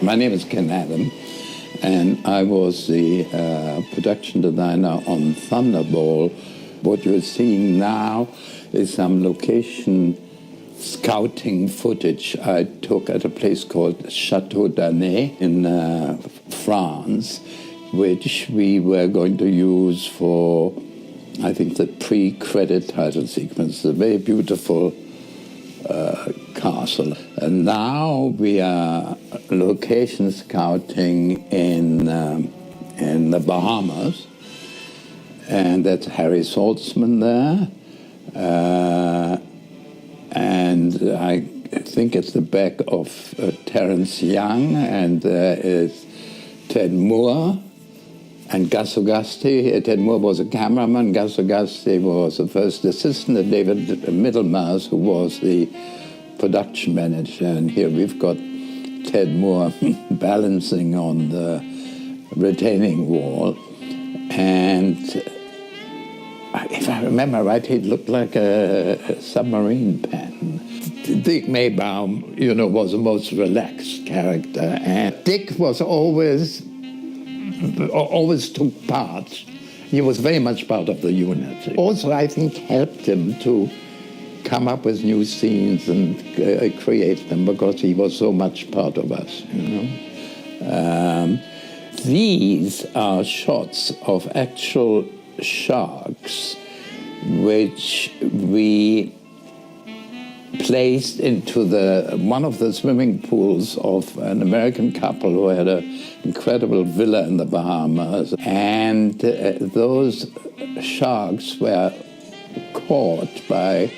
My name is Ken Adam, and I was the production designer on Thunderball. What you're seeing now is some location scouting footage I took at a place called Chateau d'Annay in France, which we were going to use for, I think, the pre-credit title sequence. A very beautiful castle. And now we are location scouting in the Bahamas, and that's Harry Saltzman there. And I think it's the back of Terence Young, and there is Ted Moore and Gus Augusti. Ted Moore was a cameraman. Gus Augusti was the first assistant, and David Middlemas, who was the production manager. And here we've got Ted Moore balancing on the retaining wall. And if I remember right, he looked like a submarine pen. Dick Maybaum, was the most relaxed character. And Dick was always took part. He was very much part of the unit. Also, I think, helped him to come up with new scenes and create them, because he was so much part of us, These are shots of actual sharks which we placed into one of the swimming pools of an American couple who had an incredible villa in the Bahamas. And those sharks were caught by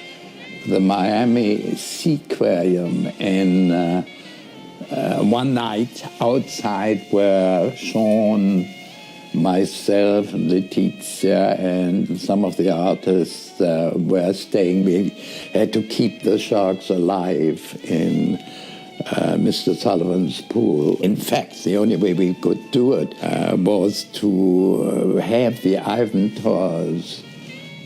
the Miami Seaquarium in one night outside, where Sean, myself, Letizia, and some of the artists were staying. We had to keep the sharks alive in Mr. Sullivan's pool. In fact, the only way we could do it was to have the Ivan Tors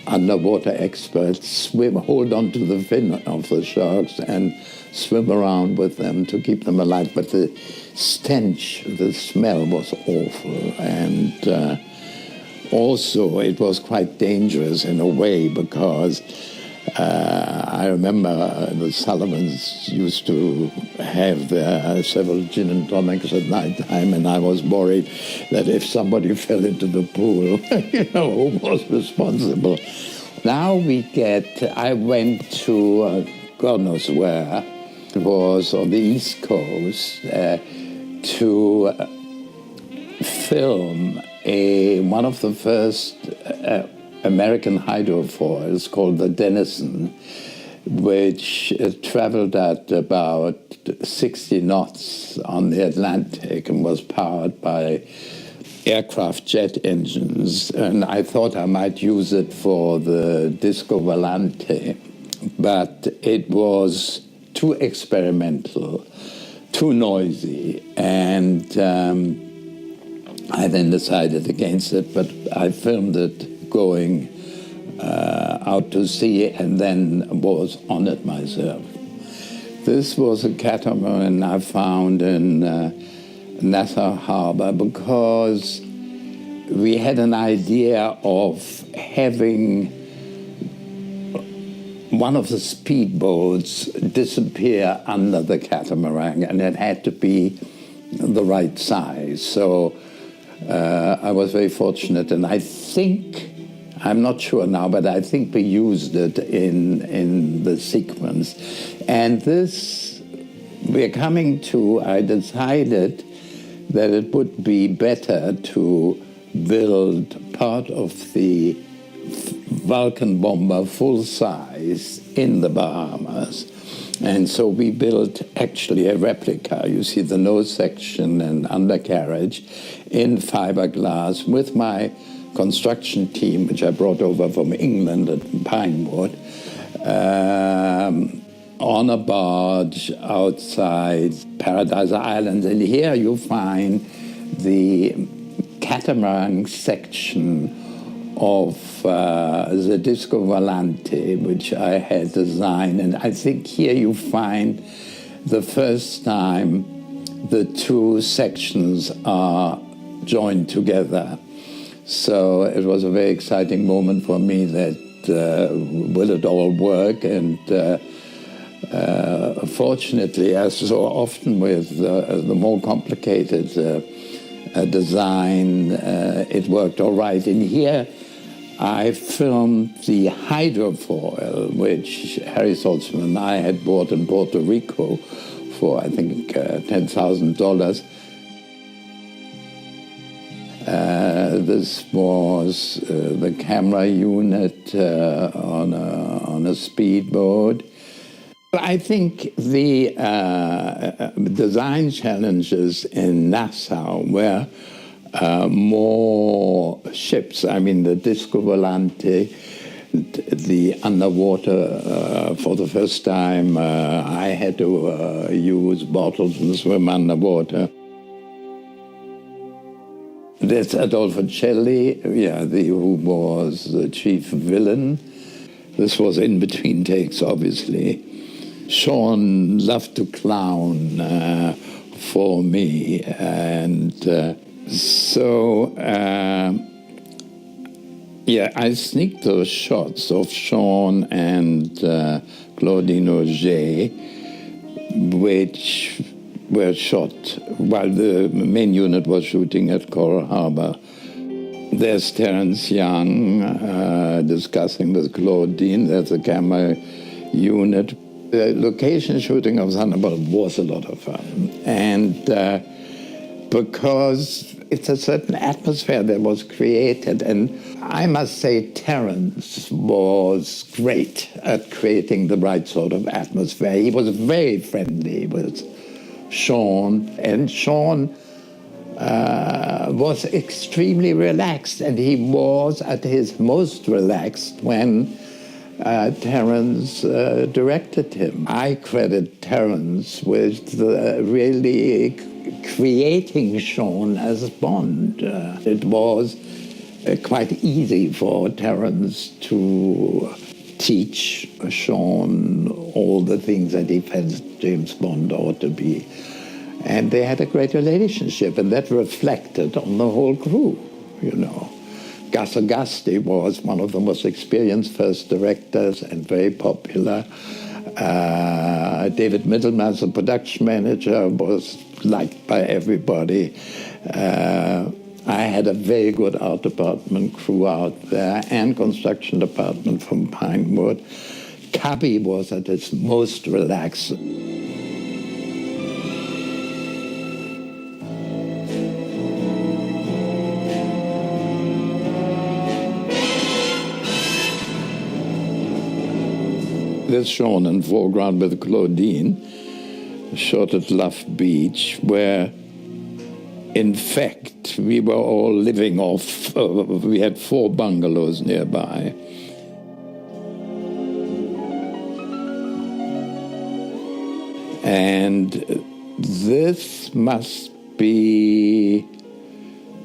underwater experts hold on to the fin of the sharks and swim around with them to keep them alive. But the stench, the smell was awful. And also it was quite dangerous in a way, because I remember the Sullivans used to have several gin and tonics at night time, and I was worried that if somebody fell into the pool, who was responsible? Now I went to God knows where. It was on the East Coast to film one of the first American hydrofoils called the Denison, which traveled at about 60 knots on the Atlantic and was powered by aircraft jet engines. And I thought I might use it for the Disco Volante, but it was too experimental, too noisy, and I then decided against it, but I filmed it going out to sea and then was on it myself. This was a catamaran I found in Nassau Harbor, because we had an idea of having one of the speedboats disappear under the catamaran, and it had to be the right size. So I was very fortunate, and I think, I'm not sure now, but I think we used it in the sequence. And this, we're coming to, I decided that it would be better to build part of the Vulcan bomber full size in the Bahamas. And so we built actually a replica. You see the nose section and undercarriage in fiberglass with my construction team, which I brought over from England at Pinewood, on a barge outside Paradise Island. And here you find the catamaran section of the Disco Volante, which I had designed. And I think here you find the first time the two sections are joined together. So it was a very exciting moment for me that will it all work? And fortunately, as so often with the more complicated design, it worked all right. And here I filmed the hydrofoil, which Harry Saltzman and I had bought in Puerto Rico for, I think, $10,000. This was the camera unit on a speedboat. I think the design challenges in Nassau were more ships. I mean, the Disco Volante, the underwater, for the first time, I had to use bottles and swim underwater. There's Adolfo Celli, who was the chief villain. This was in between takes, obviously. Sean loved to clown for me, and I sneaked those shots of Sean and Claudine Auger, which were shot while the main unit was shooting at Coral Harbor. There's Terence Young discussing with Claudine. There's a camera unit. The location shooting of Thunderball was a lot of fun. And because it's a certain atmosphere that was created, and I must say Terence was great at creating the right sort of atmosphere. He was very friendly with Sean, and Sean was extremely relaxed, and he was at his most relaxed when Terence directed him. I credit Terence with really creating Sean as Bond. It was quite easy for Terence to teach Sean all the things that he felt James Bond ought to be. And they had a great relationship, and that reflected on the whole crew, you know. Gus Augusti was one of the most experienced first directors and very popular. David Middleman, the production manager, was liked by everybody. I had a very good art department crew out there and construction department from Pinewood. Cubby was at its most relaxed. There's Sean in foreground with Claudine, shot at Love Beach, where in fact we were all living off, we had 4 bungalows nearby. And this must be,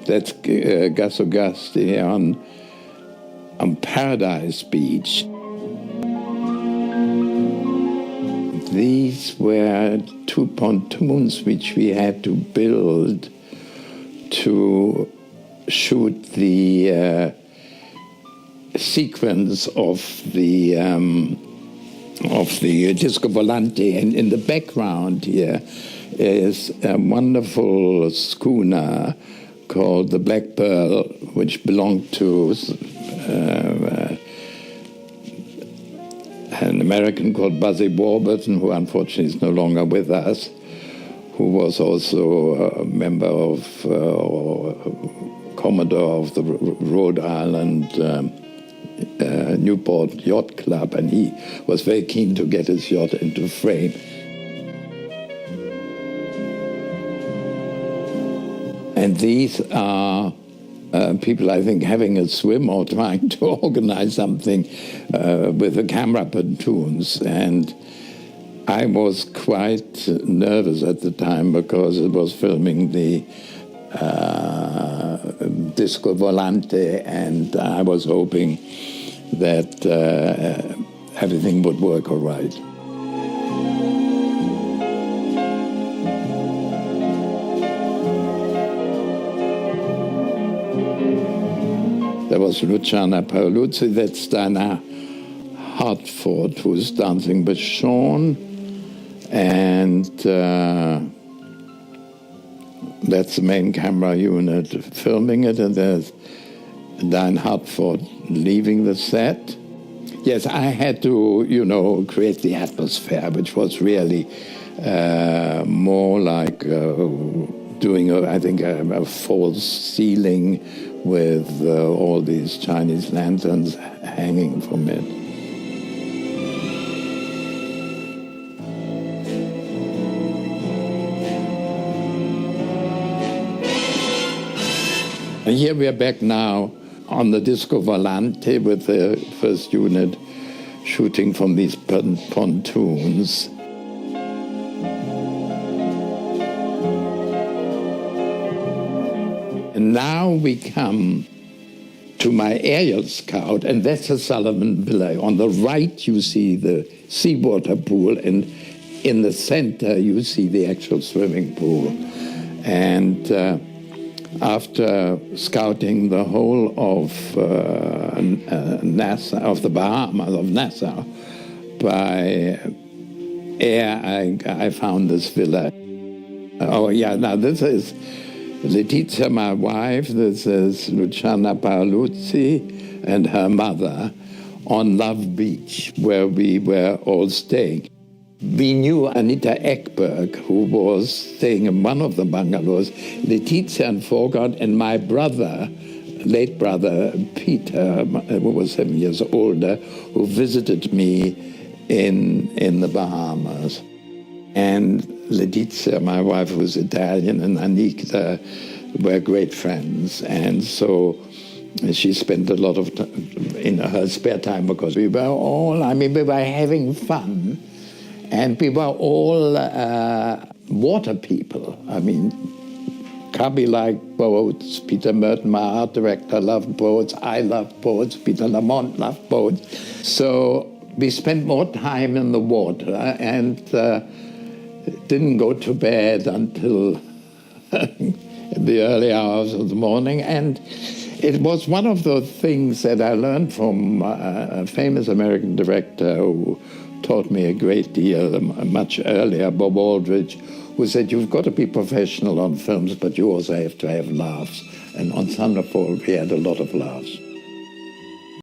that's Gus Augusti on Paradise Beach. These were 2 pontoons which we had to build to shoot the sequence of the Disco Volante. And in the background here is a wonderful schooner called the Black Pearl, which belonged to an American called Buzzy Warburton, who unfortunately is no longer with us, who was also a member of, or Commodore of the Rhode Island Newport Yacht Club, and he was very keen to get his yacht into frame. And these are people, I think, having a swim or trying to organize something with the camera pontoons. And I was quite nervous at the time because it was filming the Disco Volante, and I was hoping that everything would work all right. There was Luciana Paoluzzi, that's Diana Hartford, who's dancing with Sean, and that's the main camera unit filming it, and there's Diane Hartford leaving the set. Yes, I had to, create the atmosphere, which was really more like doing, a false ceiling with all these Chinese lanterns hanging from it. And here we are back now on the Disco Volante with the first unit shooting from these pontoons. And now we come to my aerial scout, and that's the Sullivan Villa. On the right you see the seawater pool, and in the center you see the actual swimming pool. And after scouting the whole of Nassau, of the Bahamas, of Nassau, by air, I found this villa. Oh yeah, now this is Letizia, my wife. This is Luciana Paoluzzi and her mother on Love Beach, where we were all staying. We knew Anita Ekberg, who was staying in one of the bungalows, Letizia and Fogart, and my brother, late brother Peter, who was 7 years older, who visited me in the Bahamas. And Letizia, my wife, was Italian, and Anita were great friends. And so she spent a lot of time in her spare time, because we were having fun. And we were all water people. I mean, Cubby liked boats, Peter Merton, my art director, loved boats, I loved boats, Peter Lamont loved boats. So we spent more time in the water and didn't go to bed until the early hours of the morning. And it was one of those things that I learned from a famous American director who taught me a great deal much earlier, Bob Aldrich, who said, you've got to be professional on films, but you also have to have laughs. And on Thunderball, we had a lot of laughs.